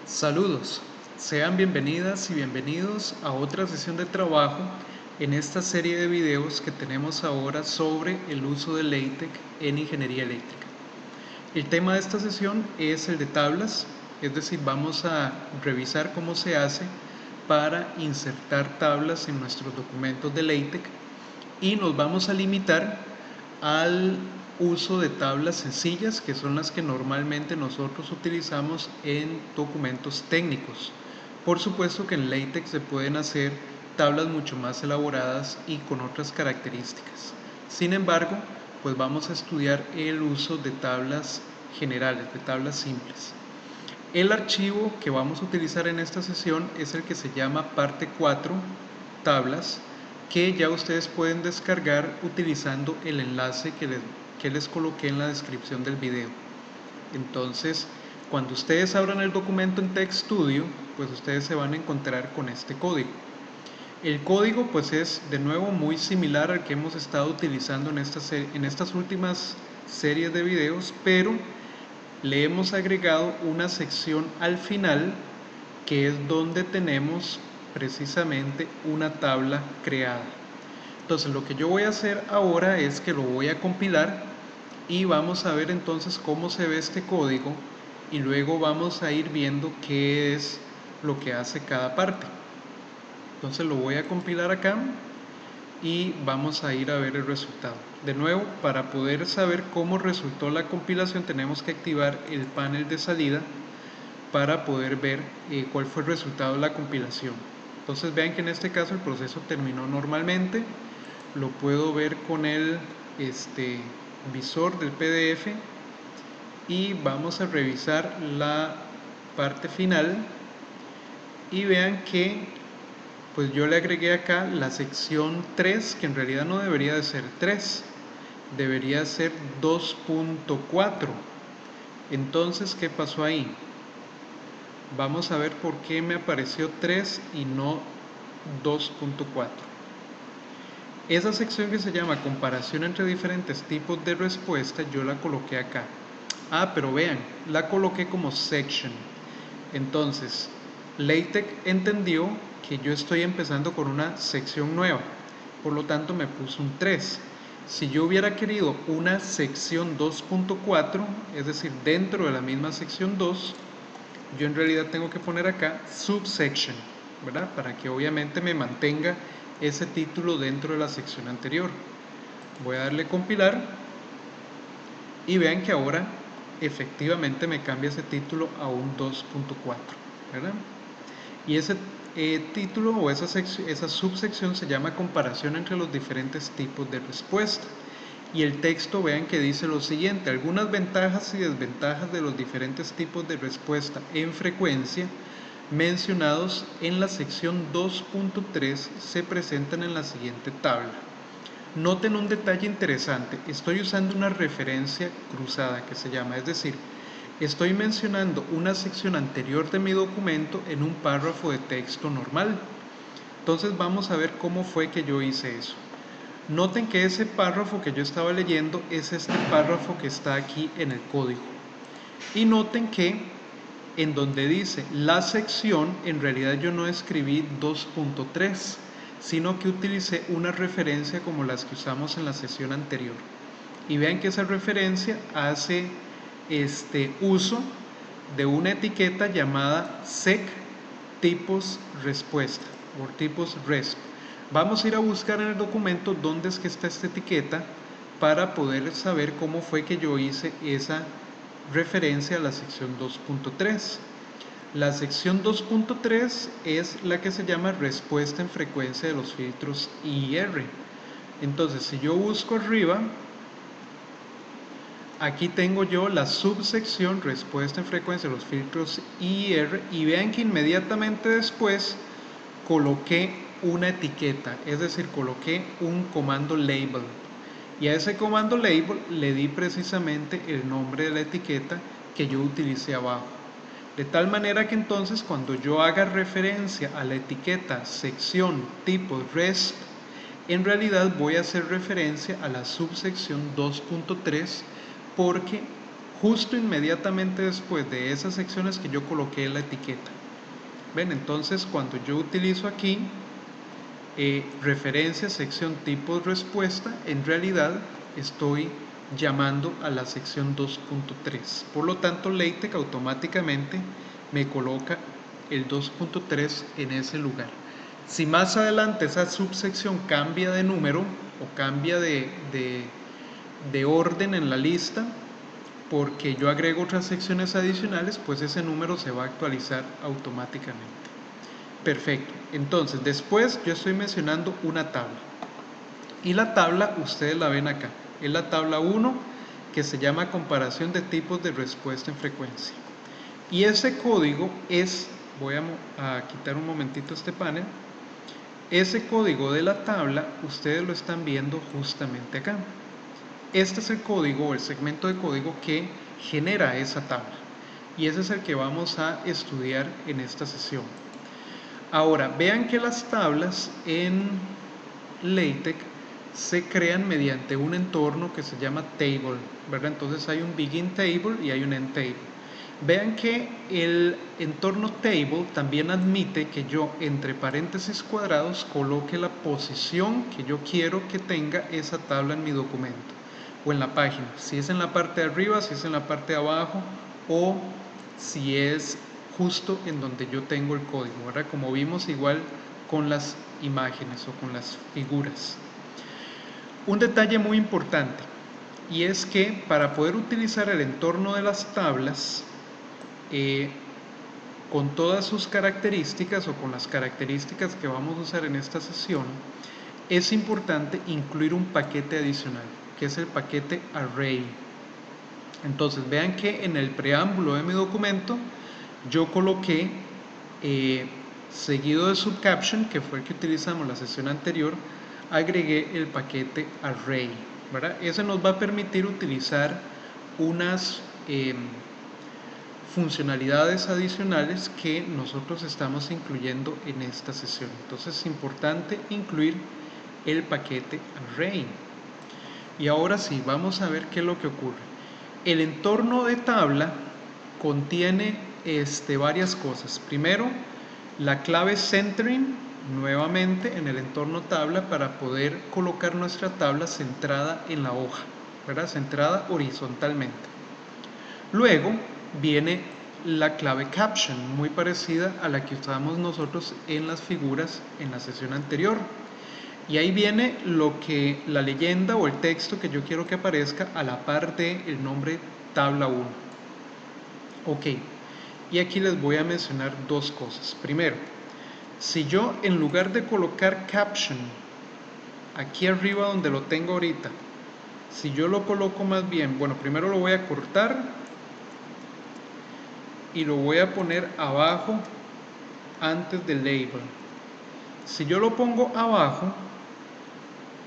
Saludos, sean bienvenidas y bienvenidos a otra sesión de trabajo en esta serie de videos que tenemos ahora sobre el uso de LaTeX en ingeniería eléctrica. El tema de esta sesión es el de tablas, es decir, vamos a revisar cómo se hace para insertar tablas en nuestros documentos de LaTeX y nos vamos a limitar al uso de tablas sencillas, que son las que normalmente nosotros utilizamos en documentos técnicos. Por supuesto que en LaTeX se pueden hacer tablas mucho más elaboradas y con otras características. Sin embargo, pues vamos a estudiar el uso de tablas generales, de tablas simples. El archivo que vamos a utilizar en esta sesión es el que se llama parte 4, tablas, que ya ustedes pueden descargar utilizando el enlace que les coloqué en la descripción del video. Entonces, cuando ustedes abran el documento en TextStudio, pues ustedes se van a encontrar con este código. El código pues es de nuevo muy similar al que hemos estado utilizando en estas últimas series de videos, pero le hemos agregado una sección al final que es donde tenemos precisamente una tabla creada. Entonces lo que yo voy a hacer ahora es que lo voy a compilar y vamos a ver entonces cómo se ve este código y luego vamos a ir viendo qué es lo que hace cada parte. Entonces lo voy a compilar acá y vamos a ir a ver el resultado. De nuevo, para poder saber cómo resultó la compilación tenemos que activar el panel de salida para poder ver cuál fue el resultado de la compilación. Entonces vean que en este caso el proceso terminó normalmente, lo puedo ver con el visor del PDF y vamos a revisar la parte final y vean que pues yo le agregué acá la sección 3, que en realidad no debería de ser 3, debería ser 2.4. Entonces, ¿qué pasó ahí? Vamos a ver por qué me apareció 3 y no 2.4. Esa sección que se llama comparación entre diferentes tipos de respuesta, yo la coloqué acá. Pero vean, la coloqué como section. Entonces, LaTeX entendió que yo estoy empezando con una sección nueva, por lo tanto me puso un 3. Si yo hubiera querido una sección 2.4, es decir, dentro de la misma sección 2, yo en realidad tengo que poner acá subsection, ¿verdad? Para que obviamente me mantenga ese título dentro de la sección anterior. Voy a darle compilar y vean que ahora efectivamente me cambia ese título a un 2.4, ¿verdad? Y ese título o esa subsección se llama comparación entre los diferentes tipos de respuesta. Y el texto, vean que dice lo siguiente: algunas ventajas y desventajas de los diferentes tipos de respuesta en frecuencia mencionados en la sección 2.3 se presentan en la siguiente tabla. Noten un detalle interesante, estoy usando una referencia cruzada que se llama, es decir, estoy mencionando una sección anterior de mi documento en un párrafo de texto normal. Entonces vamos a ver cómo fue que yo hice eso. Noten que ese párrafo que yo estaba leyendo es este párrafo que está aquí en el código. Y noten que en donde dice la sección, en realidad yo no escribí 2.3, sino que utilicé una referencia como las que usamos en la sesión anterior. Y vean que esa referencia hace uso de una etiqueta llamada sec tipos respuesta o tipos resp. Vamos a ir a buscar en el documento dónde es que está esta etiqueta para poder saber cómo fue que yo hice esa referencia a la sección 2.3. La sección 2.3 es la que se llama respuesta en frecuencia de los filtros I y R. Entonces, si yo busco arriba, aquí tengo yo la subsección respuesta en frecuencia de los filtros I y R, y vean que inmediatamente después coloqué una etiqueta, es decir, coloqué un comando label, y a ese comando label le di precisamente el nombre de la etiqueta que yo utilicé abajo, de tal manera que entonces cuando yo haga referencia a la etiqueta sección tipo resp, en realidad voy a hacer referencia a la subsección 2.3, porque justo inmediatamente después de esas secciones que yo coloqué la etiqueta. ¿Ven? Entonces cuando yo utilizo aquí referencia, sección, tipos, respuesta, en realidad estoy llamando a la sección 2.3. Por lo tanto, LaTeX automáticamente me coloca el 2.3 en ese lugar. Si más adelante esa subsección cambia de número o cambia de orden en la lista, porque yo agrego otras secciones adicionales, pues ese número se va a actualizar automáticamente. Perfecto. Entonces, después yo estoy mencionando una tabla. Y la tabla, ustedes la ven acá. Es la tabla 1, que se llama comparación de tipos de respuesta en frecuencia. Y ese código es, voy a quitar un momentito este panel. Ese código de la tabla, ustedes lo están viendo justamente acá. Este es el código o el segmento de código que genera esa tabla. Y ese es el que vamos a estudiar en esta sesión. Ahora, vean que las tablas en LaTeX se crean mediante un entorno que se llama table, ¿verdad? Entonces hay un begin table y hay un end table. Vean que el entorno table también admite que yo entre paréntesis cuadrados coloque la posición que yo quiero que tenga esa tabla en mi documento o en la página. Si es en la parte de arriba, si es en la parte de abajo o si es justo en donde yo tengo el código, ¿verdad? Como vimos igual con las imágenes o con las figuras. Un detalle muy importante, y es que para poder utilizar el entorno de las tablas con todas sus características o con las características que vamos a usar en esta sesión, es importante incluir un paquete adicional, que es el paquete array. Entonces vean que en el preámbulo de mi documento yo coloqué seguido de subcaption, que fue el que utilizamos la sesión anterior, agregué el paquete array, ¿verdad? Eso nos va a permitir utilizar unas funcionalidades adicionales que nosotros estamos incluyendo en esta sesión. Entonces es importante incluir el paquete array. Y ahora sí, vamos a ver qué es lo que ocurre. El entorno de tabla contiene varias cosas. Primero, la clave centering nuevamente en el entorno tabla para poder colocar nuestra tabla centrada en la hoja, ¿verdad? Centrada horizontalmente. Luego viene la clave caption, muy parecida a la que usamos nosotros en las figuras en la sesión anterior. Y ahí viene la leyenda o el texto que yo quiero que aparezca a la par del nombre tabla 1. Ok, y aquí les voy a mencionar dos cosas. Primero, si yo en lugar de colocar caption aquí arriba donde lo tengo ahorita, si yo lo coloco más bien, bueno, primero lo voy a cortar y lo voy a poner abajo antes del label. Si yo lo pongo abajo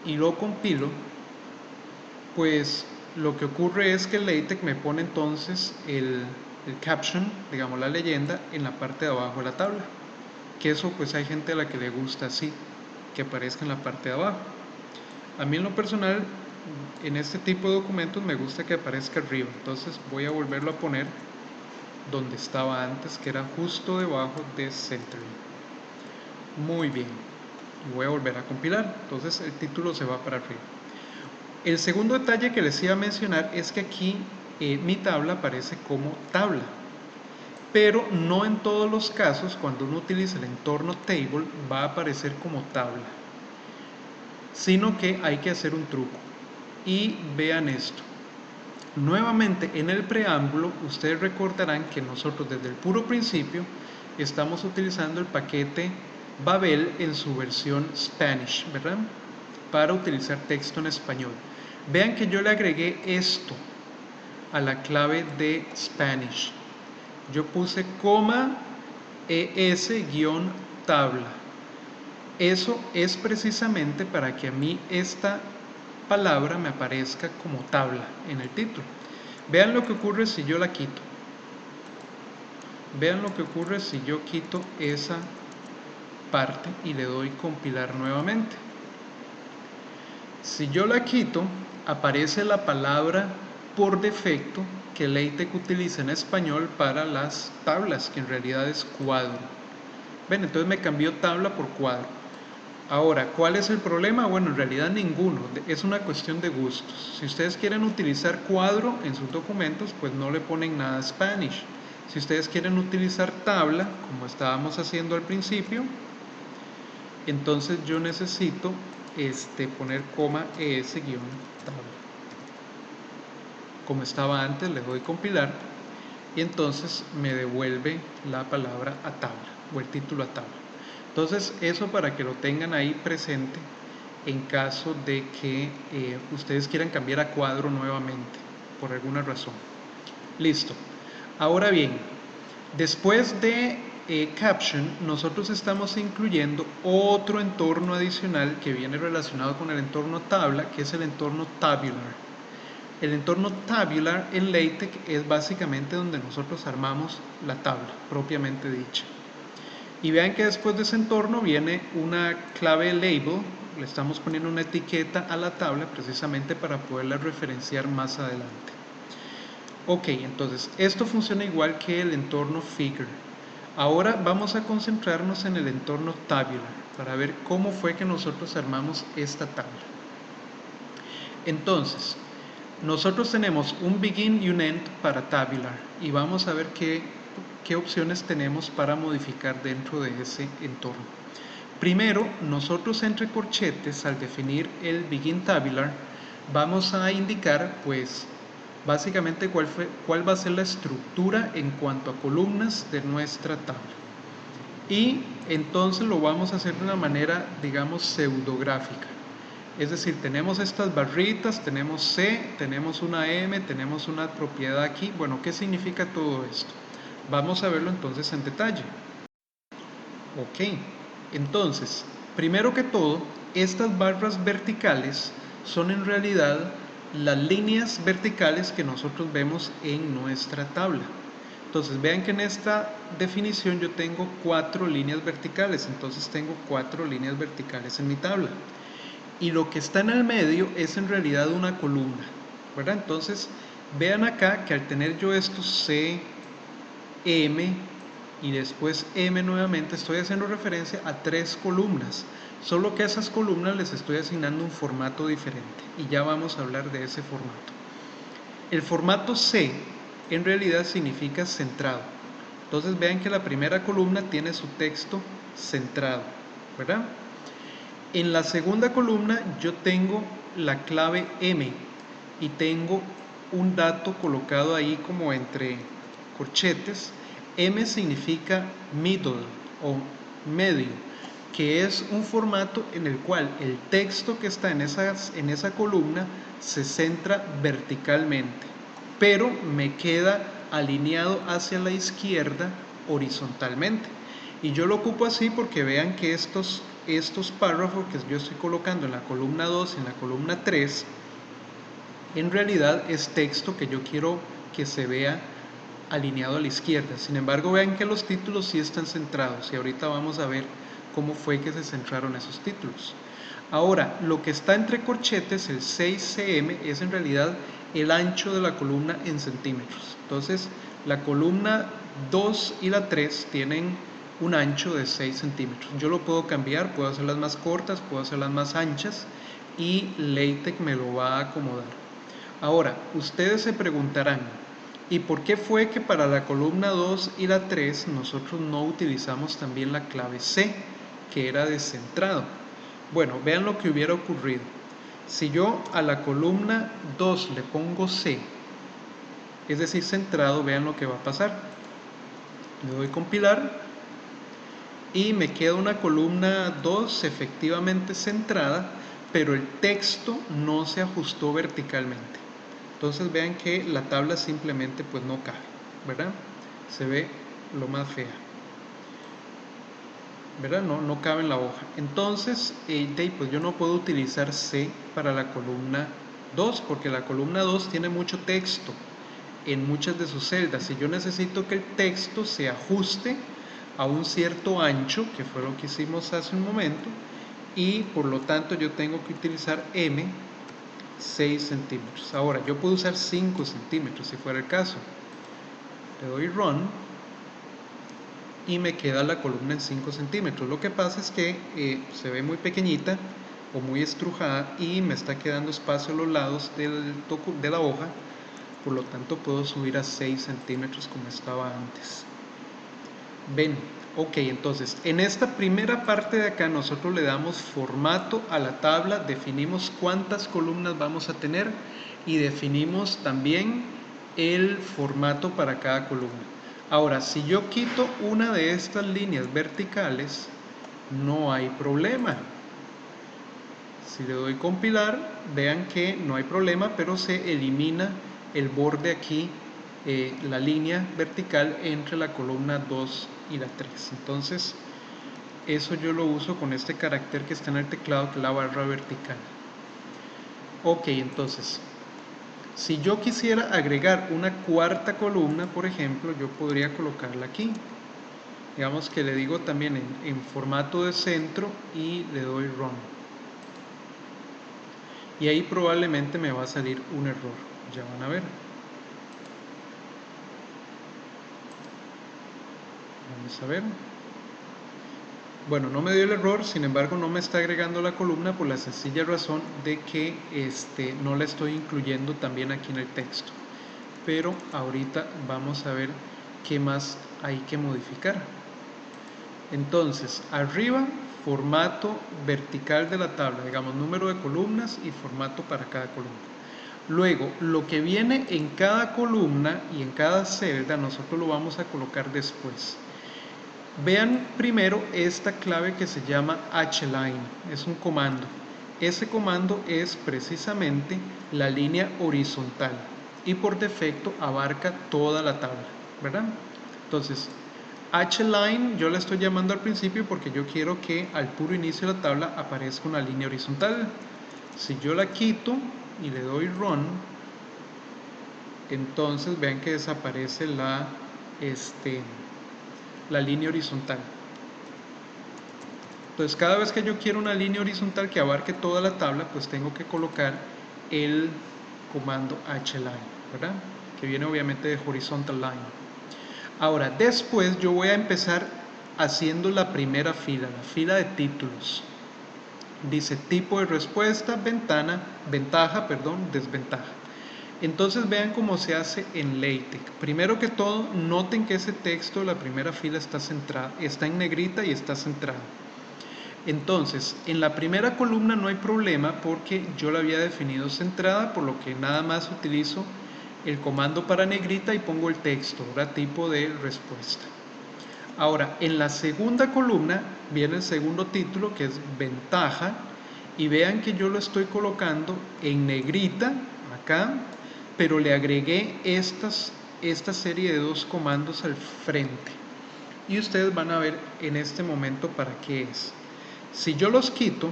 y lo compilo, pues lo que ocurre es que el LaTeX me pone entonces el caption, digamos la leyenda, en la parte de abajo de la tabla. Que eso pues hay gente a la que le gusta así, que aparezca en la parte de abajo. A mí en lo personal, en este tipo de documentos me gusta que aparezca arriba. Entonces voy a volverlo a poner donde estaba antes, que era justo debajo de centering. Muy bien. Y voy a volver a compilar. Entonces el título se va para arriba. El segundo detalle que les iba a mencionar es que aquí mi tabla aparece como tabla, pero no en todos los casos cuando uno utiliza el entorno table va a aparecer como tabla, sino que hay que hacer un truco. Y vean esto. Nuevamente en el preámbulo ustedes recordarán que nosotros desde el puro principio estamos utilizando el paquete Babel en su versión Spanish, ¿verdad? Para utilizar texto en español. Vean que yo le agregué esto a la clave de Spanish. Yo puse coma es-tabla. Eso es precisamente para que a mí esta palabra me aparezca como tabla en el título. Vean lo que ocurre si yo la quito. Vean lo que ocurre si yo quito esa parte y le doy compilar nuevamente. Si yo la quito, aparece la palabra por defecto que LaTeX utiliza en español para las tablas, que en realidad es cuadro. Ven, entonces me cambió tabla por cuadro. Ahora, ¿cuál es el problema? Bueno, en realidad ninguno, es una cuestión de gustos. Si ustedes quieren utilizar cuadro en sus documentos, pues no le ponen nada Spanish. Si ustedes quieren utilizar tabla, como estábamos haciendo al principio, entonces yo necesito poner coma es-tabla. Como estaba antes, le doy compilar y entonces me devuelve la palabra a tabla o el título a tabla. Entonces eso para que lo tengan ahí presente en caso de que ustedes quieran cambiar a cuadro nuevamente por alguna razón. Listo. Ahora bien, después de caption, nosotros estamos incluyendo otro entorno adicional que viene relacionado con el entorno tabla, que es el entorno tabular. El entorno tabular en LaTeX es básicamente donde nosotros armamos la tabla propiamente dicha. Y vean que después de ese entorno viene una clave label, le estamos poniendo una etiqueta a la tabla precisamente para poderla referenciar más adelante. Ok, entonces esto funciona igual que el entorno figure. Ahora vamos a concentrarnos en el entorno tabular para ver cómo fue que nosotros armamos esta tabla. Entonces, nosotros tenemos un begin y un end para tabular y vamos a ver qué opciones tenemos para modificar dentro de ese entorno. Primero, nosotros entre corchetes, al definir el begin tabular, vamos a indicar pues básicamente cuál va a ser la estructura en cuanto a columnas de nuestra tabla. Y entonces lo vamos a hacer de una manera, digamos, pseudográfica. Es decir, tenemos estas barritas, tenemos C, tenemos una M, tenemos una propiedad aquí. Bueno, ¿qué significa todo esto? Vamos a verlo entonces en detalle. Ok, entonces, primero que todo, estas barras verticales son en realidad las líneas verticales que nosotros vemos en nuestra tabla. Entonces vean que en esta definición yo tengo 4 líneas verticales, entonces tengo 4 líneas verticales en mi tabla. Y lo que está en el medio es en realidad una columna, ¿verdad? Entonces vean acá que al tener yo estos C, M y después M nuevamente, estoy haciendo referencia a 3 columnas, solo que a esas columnas les estoy asignando un formato diferente y ya vamos a hablar de ese formato. El formato C en realidad significa centrado. Entonces vean que la primera columna tiene su texto centrado, ¿verdad? En la segunda columna yo tengo la clave M y tengo un dato colocado ahí como entre corchetes. M significa middle o medio, que es un formato en el cual el texto que está en esa columna se centra verticalmente, pero me queda alineado hacia la izquierda horizontalmente. Y yo lo ocupo así porque vean que estos párrafos que yo estoy colocando en la columna 2 y en la columna 3, en realidad es texto que yo quiero que se vea alineado a la izquierda. Sin embargo, vean que los títulos sí están centrados y ahorita vamos a ver cómo fue que se centraron esos títulos. Ahora, lo que está entre corchetes, el 6cm, es en realidad el ancho de la columna en centímetros. Entonces, la columna 2 y la 3 tienen un ancho de 6 centímetros. Yo lo puedo cambiar, puedo hacerlas más cortas, puedo hacerlas más anchas y LaTeX me lo va a acomodar. Ahora, ustedes se preguntarán, ¿y por qué fue que para la columna 2 y la 3 nosotros no utilizamos también la clave C, que era de centrado? Bueno, vean lo que hubiera ocurrido. Si yo a la columna 2 le pongo C, es decir, centrado, vean lo que va a pasar. Le doy compilar y me queda una columna 2 efectivamente centrada, pero el texto no se ajustó verticalmente. Entonces vean que la tabla simplemente pues no cabe, ¿verdad? Se ve lo más fea, ¿verdad? No cabe en la hoja. Entonces, pues yo no puedo utilizar C para la columna 2 porque la columna 2 tiene mucho texto en muchas de sus celdas y yo necesito que el texto se ajuste a un cierto ancho, que fue lo que hicimos hace un momento, y por lo tanto yo tengo que utilizar M 6 centímetros. Ahora, yo puedo usar 5 centímetros si fuera el caso. Le doy Run y me queda la columna en 5 centímetros. Lo que pasa es que se ve muy pequeñita o muy estrujada y me está quedando espacio a los lados de la hoja, por lo tanto puedo subir a 6 centímetros como estaba antes. Ven, ok, entonces en esta primera parte de acá nosotros le damos formato a la tabla, definimos cuántas columnas vamos a tener y definimos también el formato para cada columna. Ahora, si yo quito una de estas líneas verticales, no hay problema. Si le doy compilar, vean que no hay problema, pero se elimina el borde aquí, la línea vertical entre la columna 2 y la 3. Entonces, eso yo lo uso con este carácter que está en el teclado, que es la barra vertical. Ok, entonces, si yo quisiera agregar una cuarta columna, por ejemplo, yo podría colocarla aquí. Digamos que le digo también en formato de centro y le doy Run. Y ahí probablemente me va a salir un error. Ya van a ver. Vamos a ver. Bueno, no me dio el error, sin embargo no me está agregando la columna por la sencilla razón de que no la estoy incluyendo también aquí en el texto. Pero ahorita vamos a ver qué más hay que modificar. Entonces, arriba, formato vertical de la tabla, digamos número de columnas y formato para cada columna. Luego, lo que viene en cada columna y en cada celda, nosotros lo vamos a colocar después. Vean primero esta clave que se llama hline, es un comando. Ese comando es precisamente la línea horizontal y por defecto abarca toda la tabla, ¿verdad? Entonces, hline yo la estoy llamando al principio porque yo quiero que al puro inicio de la tabla aparezca una línea horizontal. Si yo la quito y le doy Run, entonces vean que desaparece la línea horizontal. Entonces cada vez que yo quiero una línea horizontal que abarque toda la tabla, pues tengo que colocar el comando hline, ¿verdad? Que viene obviamente de horizontal line. Ahora, después yo voy a empezar haciendo la primera fila, la fila de títulos. Dice tipo de respuesta, ventaja, desventaja. Entonces vean cómo se hace en LaTeX. Primero que todo, noten que ese texto, la primera fila está centrada, está en negrita y está centrada. Entonces, en la primera columna no hay problema porque yo la había definido centrada, por lo que nada más utilizo el comando para negrita y pongo el texto, ¿verdad? Tipo de respuesta. Ahora, en la segunda columna viene el segundo título, que es ventaja, y vean que yo lo estoy colocando en negrita, acá, pero le agregué esta serie de dos comandos al frente. Y ustedes van a ver en este momento para qué es. Si yo los quito,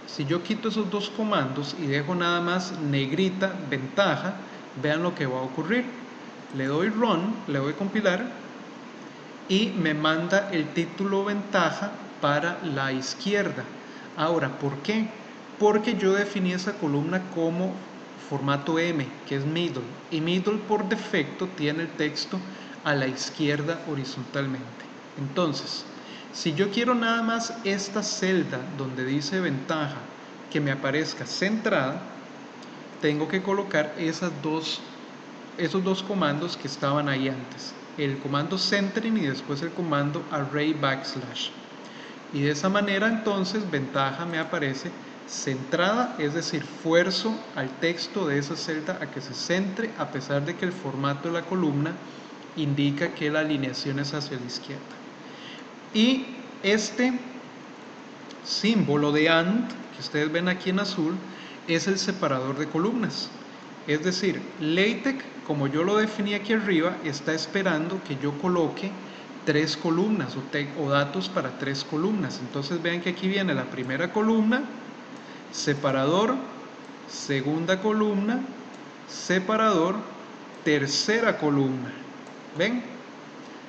si yo quito esos dos comandos y dejo nada más negrita, ventaja, vean lo que va a ocurrir. Le doy Run, le doy compilar y me manda el título ventaja para la izquierda. Ahora, ¿por qué? Porque yo definí esa columna como formato M, que es middle, y middle por defecto tiene el texto a la izquierda horizontalmente. Entonces, si yo quiero nada más esta celda donde dice ventaja que me aparezca centrada, tengo que colocar esos dos comandos que estaban ahí antes, el comando centering y después el comando array backslash. Y de esa manera entonces ventaja me aparece centrada, es decir, fuerzo al texto de esa celda a que se centre a pesar de que el formato de la columna indica que la alineación es hacia la izquierda. Y este símbolo de AND que ustedes ven aquí en azul es el separador de columnas. Es decir, LaTeX, como yo lo definí aquí arriba, está esperando que yo coloque 3 columnas o datos para 3 columnas. Entonces vean que aquí viene la primera columna, separador, segunda columna, separador, tercera columna. ¿Ven?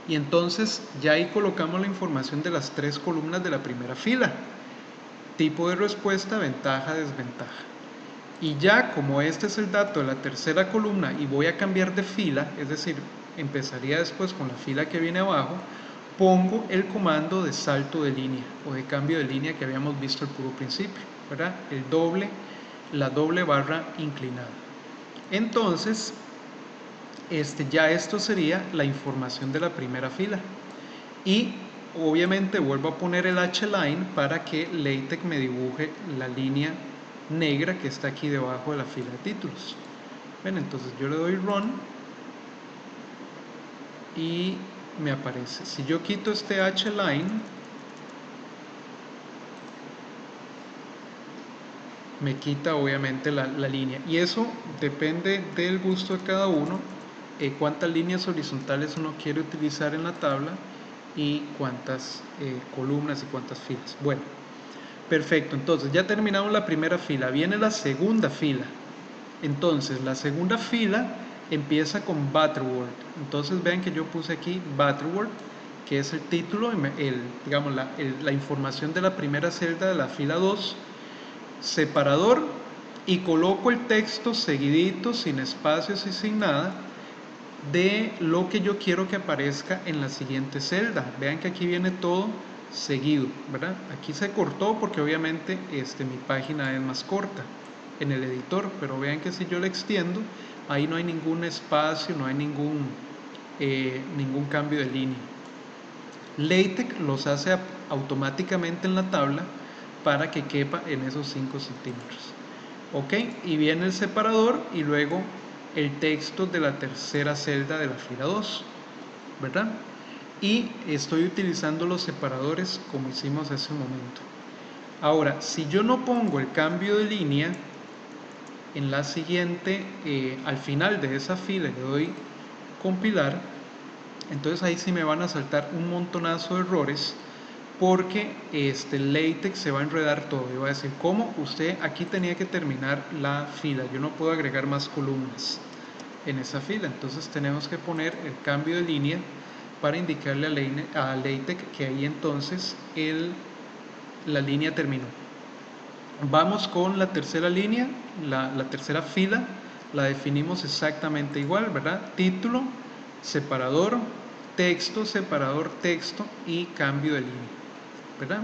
Y entonces ya ahí colocamos la información de las 3 columnas de la primera fila. Tipo de respuesta, ventaja, desventaja. Y ya como este es el dato de la tercera columna y voy a cambiar de fila, es decir, empezaría después con la fila que viene abajo, pongo el comando de salto de línea o de cambio de línea que habíamos visto al puro principio, ¿verdad? La doble barra inclinada. Entonces, ya esto sería la información de la primera fila. Y obviamente vuelvo a poner el H-Line para que LaTeX me dibuje la línea negra que está aquí debajo de la fila de títulos. Ven, entonces yo le doy Run y me aparece. Si yo quito este H-Line, me quita obviamente la línea. Y eso depende del gusto de cada uno, cuántas líneas horizontales uno quiere utilizar en la tabla y cuántas columnas y cuántas filas. Bueno, perfecto, entonces ya terminamos la primera fila, viene la segunda fila. Entonces la segunda fila empieza con Butterworth. Entonces vean que yo puse aquí Butterworth, que es el título, digamos la información de la primera celda de la fila 2, separador, y coloco el texto seguidito, sin espacios y sin nada, de lo que yo quiero que aparezca en la siguiente celda. Vean que aquí viene todo seguido, ¿verdad? Aquí se cortó porque obviamente mi página es más corta en el editor, pero vean que si yo le extiendo, ahí no hay ningún espacio, no hay ningún cambio de línea. LaTeX los hace automáticamente en la tabla para que quepa en esos 5 centímetros. Ok, y viene el separador y luego el texto de la tercera celda de la fila 2, ¿verdad? Y estoy utilizando los separadores como hicimos hace un momento. Ahora, si yo no pongo el cambio de línea en la siguiente, al final de esa fila le doy compilar, entonces ahí sí me van a saltar un montonazo de errores, porque LaTeX se va a enredar todo y va a decir, ¿cómo? Usted aquí tenía que terminar la fila, yo no puedo agregar más columnas en esa fila. Entonces tenemos que poner el cambio de línea para indicarle a LaTeX que ahí entonces la línea terminó. Vamos con la tercera línea, la tercera fila, la definimos exactamente igual, ¿verdad? Título, separador, texto y cambio de línea, ¿verdad?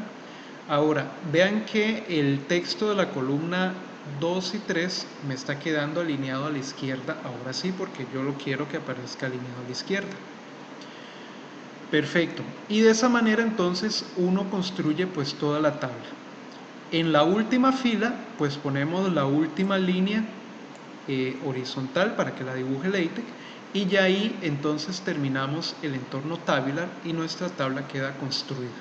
Ahora, vean que el texto de la columna 2 y 3 me está quedando alineado a la izquierda, ahora sí, porque yo lo quiero que aparezca alineado a la izquierda. Perfecto, y de esa manera entonces uno construye pues toda la tabla. En la última fila pues ponemos la última línea horizontal para que la dibuje LaTeX, y ya ahí entonces terminamos el entorno tabular y nuestra tabla queda construida.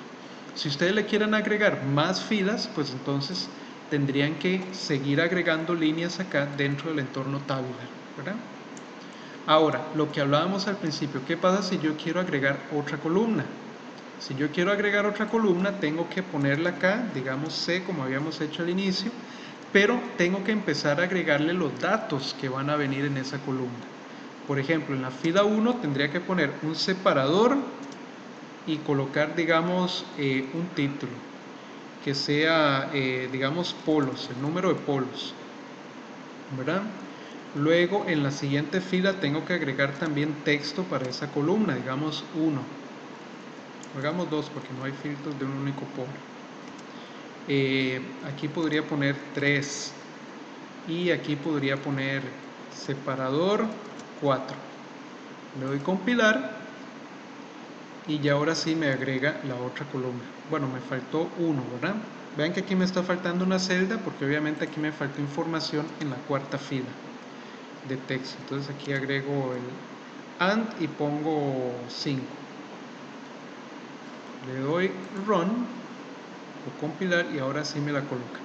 Si ustedes le quieren agregar más filas, pues entonces tendrían que seguir agregando líneas acá dentro del entorno tabular, ¿verdad? Ahora, lo que hablábamos al principio, ¿qué pasa si yo quiero agregar otra columna? Si yo quiero agregar otra columna, tengo que ponerla acá, digamos C, como habíamos hecho al inicio, pero tengo que empezar a agregarle los datos que van a venir en esa columna. Por ejemplo, en la fila 1 tendría que poner un separador y colocar, digamos, un título que sea, digamos, polos, el número de polos, ¿verdad? Luego, en la siguiente fila tengo que agregar también texto para esa columna, digamos 1. Hagamos 2 porque no hay filtros de un único polo. Aquí podría poner 3 y aquí podría poner separador 4. Le doy compilar y ya ahora sí me agrega la otra columna. Bueno, me faltó 1, ¿verdad? Vean que aquí me está faltando una celda porque obviamente aquí me faltó información en la cuarta fila de texto. Entonces aquí agrego el AND y pongo 5. Le doy Run o compilar y ahora sí me la coloca.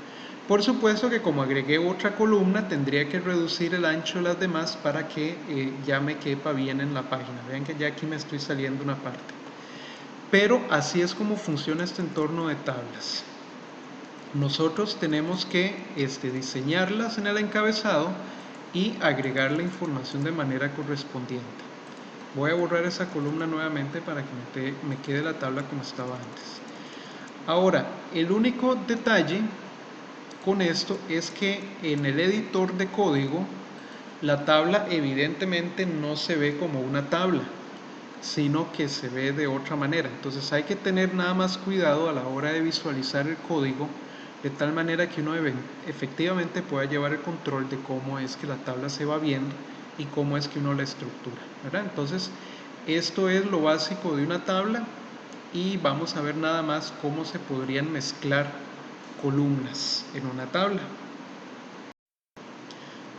Por supuesto que como agregué otra columna tendría que reducir el ancho de las demás para que ya me quepa bien en la página. Vean que ya aquí me estoy saliendo una parte. Pero así es como funciona este entorno de tablas. Nosotros tenemos que diseñarlas en el encabezado y agregar la información de manera correspondiente. Voy a borrar esa columna nuevamente para que me quede la tabla como estaba antes. Ahora, el único detalle con esto es que en el editor de código la tabla evidentemente no se ve como una tabla, sino que se ve de otra manera. Entonces hay que tener nada más cuidado a la hora de visualizar el código, de tal manera que uno efectivamente pueda llevar el control de cómo es que la tabla se va viendo y cómo es que uno la estructura, ¿verdad? Entonces esto es lo básico de una tabla y vamos a ver nada más cómo se podrían mezclar columnas en una tabla.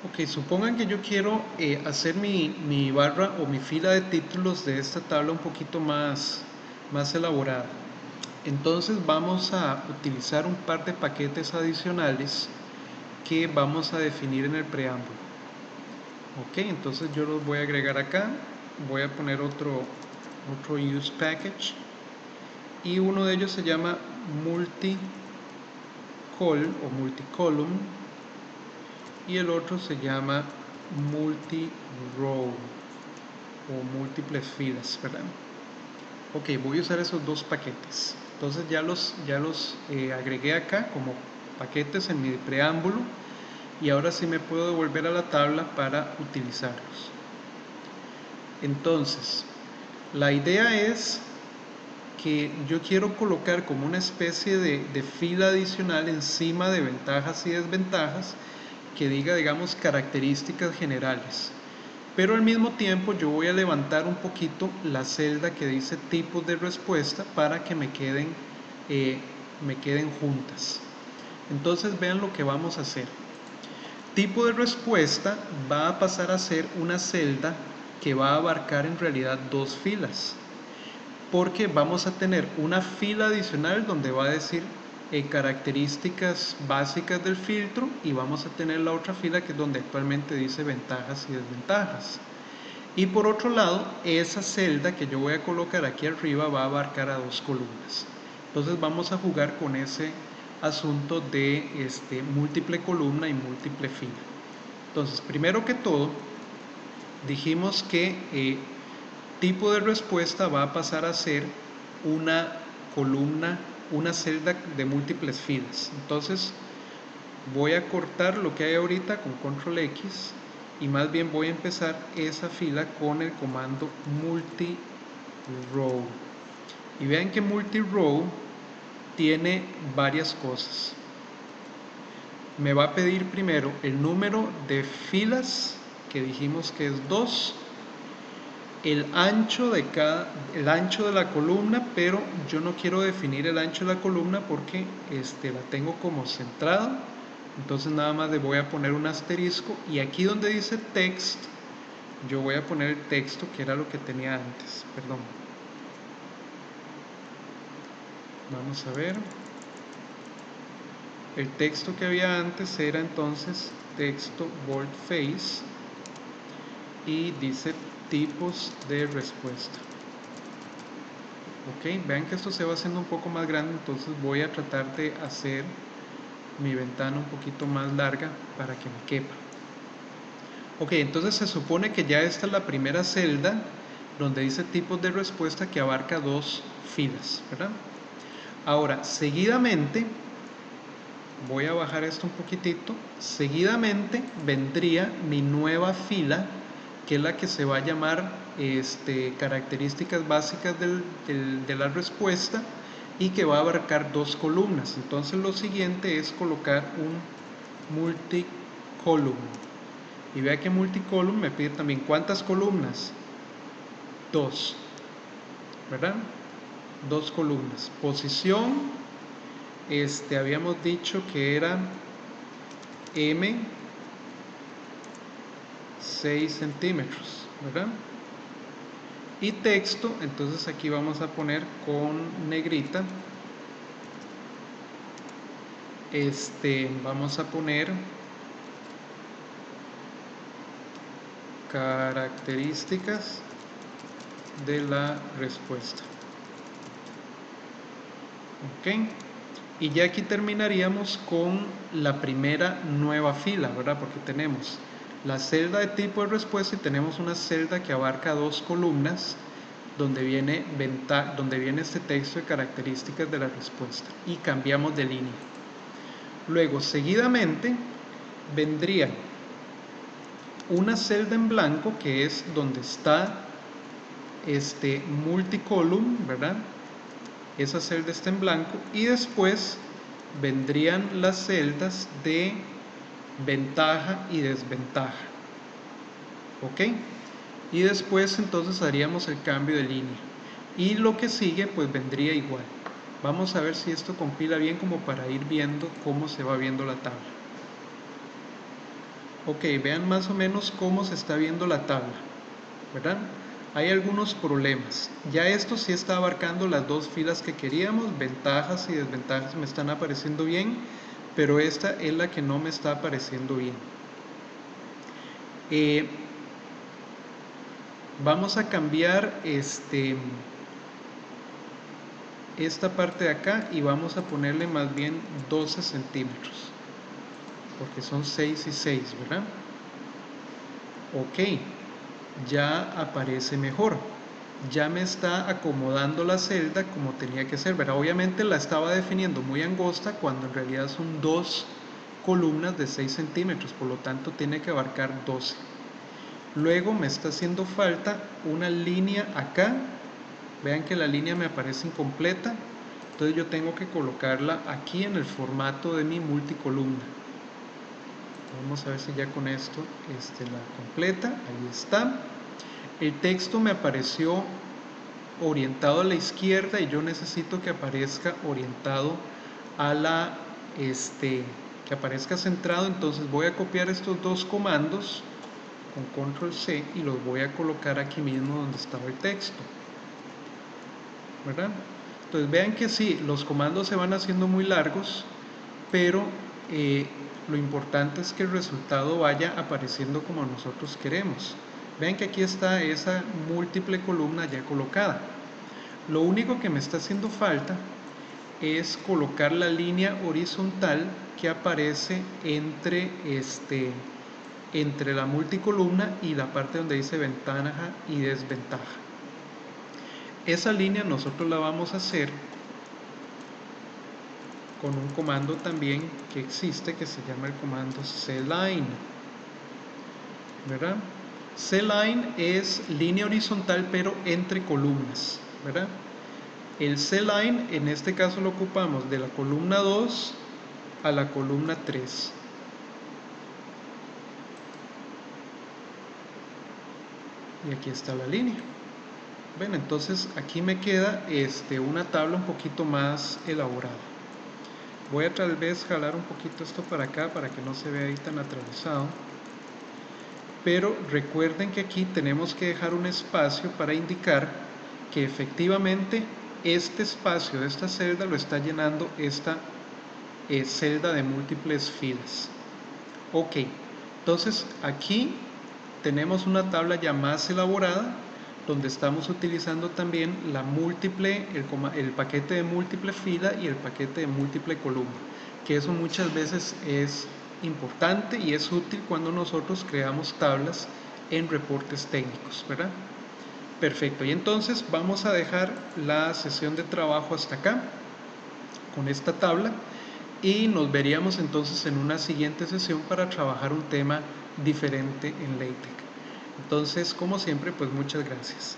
Ok, supongan que yo quiero hacer mi barra o mi fila de títulos de esta tabla un poquito más elaborada. Entonces vamos a utilizar un par de paquetes adicionales que vamos a definir en el preámbulo. Ok, entonces yo los voy a agregar acá. Voy a poner otro use package y uno de ellos se llama multicol o multicolumn y el otro se llama multi-row o múltiples filas, ¿verdad? Ok, voy a usar esos dos paquetes. Entonces ya los agregué acá como paquetes en mi preámbulo y ahora sí me puedo devolver a la tabla para utilizarlos. Entonces, la idea es que yo quiero colocar como una especie de fila adicional encima de ventajas y desventajas que diga, digamos, características generales. Pero al mismo tiempo yo voy a levantar un poquito la celda que dice tipos de respuesta para que me queden juntas. Entonces vean lo que vamos a hacer. Tipo de respuesta va a pasar a ser una celda que va a abarcar en realidad dos filas, porque vamos a tener una fila adicional donde va a decir características básicas del filtro y vamos a tener la otra fila que es donde actualmente dice ventajas y desventajas. Y por otro lado, esa celda que yo voy a colocar aquí arriba va a abarcar a dos columnas. Entonces vamos a jugar con ese asunto de múltiple columna y múltiple fila. Entonces, primero que todo, dijimos que tipo de respuesta va a pasar a ser una columna, una celda de múltiples filas. Entonces voy a cortar lo que hay ahorita con control X y más bien voy a empezar esa fila con el comando multi-row. Y vean que multi-row tiene varias cosas. Me va a pedir primero el número de filas, que dijimos que es 2, el ancho de la columna, pero yo no quiero definir el ancho de la columna porque la tengo como centrada. Entonces nada más le voy a poner un asterisco y aquí donde dice text yo voy a poner el texto que era lo que tenía antes, perdón. Vamos a ver. El texto que había antes era entonces texto boldface y dice tipos de respuesta. Ok, vean que esto se va haciendo un poco más grande, entonces voy a tratar de hacer mi ventana un poquito más larga para que me quepa. Ok, entonces se supone que ya esta es la primera celda donde dice tipos de respuesta que abarca dos filas, ¿verdad? Ahora, seguidamente, voy a bajar esto un poquitito, seguidamente vendría mi nueva fila, que es la que se va a llamar características básicas de la respuesta y que va a abarcar dos columnas. Entonces lo siguiente es colocar un multicolumn. Y vea que multicolumn me pide también ¿cuántas columnas? 2, ¿verdad? 2 columnas. Posición, habíamos dicho que era M 6 centímetros, ¿verdad? Y texto, entonces aquí vamos a poner con negrita, vamos a poner características de la respuesta. Ok, y ya aquí terminaríamos con la primera nueva fila, ¿verdad? Porque tenemos la celda de tipo de respuesta y tenemos una celda que abarca dos columnas donde viene este texto de características de la respuesta y cambiamos de línea. Luego, seguidamente, vendría una celda en blanco, que es donde está multicolumn, ¿verdad? Esa celda está en blanco, y después vendrían las celdas de ventaja y desventaja, ¿ok? Y después entonces haríamos el cambio de línea, y lo que sigue pues vendría igual. Vamos a ver si esto compila bien, como para ir viendo cómo se va viendo la tabla. Ok, vean más o menos cómo se está viendo la tabla, ¿verdad? Hay algunos problemas. Ya esto sí está abarcando las dos filas que queríamos. Ventajas y desventajas me están apareciendo bien, pero esta es la que no me está apareciendo bien. Vamos a cambiar esta parte de acá y vamos a ponerle más bien 12 centímetros, porque son 6 y 6, ¿verdad? Ok, ya aparece mejor. Ya me está acomodando la celda como tenía que ser, ¿verdad? Obviamente la estaba definiendo muy angosta, cuando en realidad son dos columnas de 6 centímetros, por lo tanto tiene que abarcar 12. Luego me está haciendo falta una línea acá. Vean que la línea me aparece incompleta, entonces yo tengo que colocarla aquí en el formato de mi multicolumna. Vamos a ver si ya con esto la completa. Ahí está. El texto me apareció orientado a la izquierda y yo necesito que aparezca orientado a la que aparezca centrado. Entonces voy a copiar estos dos comandos con control C y los voy a colocar aquí mismo donde estaba el texto, ¿verdad? Entonces vean que sí, los comandos se van haciendo muy largos, pero lo importante es que el resultado vaya apareciendo como nosotros queremos. Vean que aquí está esa múltiple columna ya colocada. Lo único que me está haciendo falta es colocar la línea horizontal que aparece entre la multicolumna y la parte donde dice ventaja y desventaja. Esa línea nosotros la vamos a hacer con un comando también que existe, que se llama el comando cline, ¿verdad? Cline es línea horizontal pero entre columnas, ¿verdad? El cline en este caso lo ocupamos de la columna 2 a la columna 3. Y aquí está la línea. Bueno, entonces aquí me queda una tabla un poquito más elaborada. Voy a tal vez jalar un poquito esto para acá para que no se vea ahí tan atravesado. Pero recuerden que aquí tenemos que dejar un espacio para indicar que efectivamente este espacio de esta celda lo está llenando esta celda de múltiples filas. Ok, entonces aquí tenemos una tabla ya más elaborada, donde estamos utilizando también el paquete de múltiple fila y el paquete de múltiple columna, que eso muchas veces es importante y es útil cuando nosotros creamos tablas en reportes técnicos, ¿verdad? Perfecto, y entonces vamos a dejar la sesión de trabajo hasta acá con esta tabla, y nos veríamos entonces en una siguiente sesión para trabajar un tema diferente en LaTeX. Entonces, como siempre, pues muchas gracias.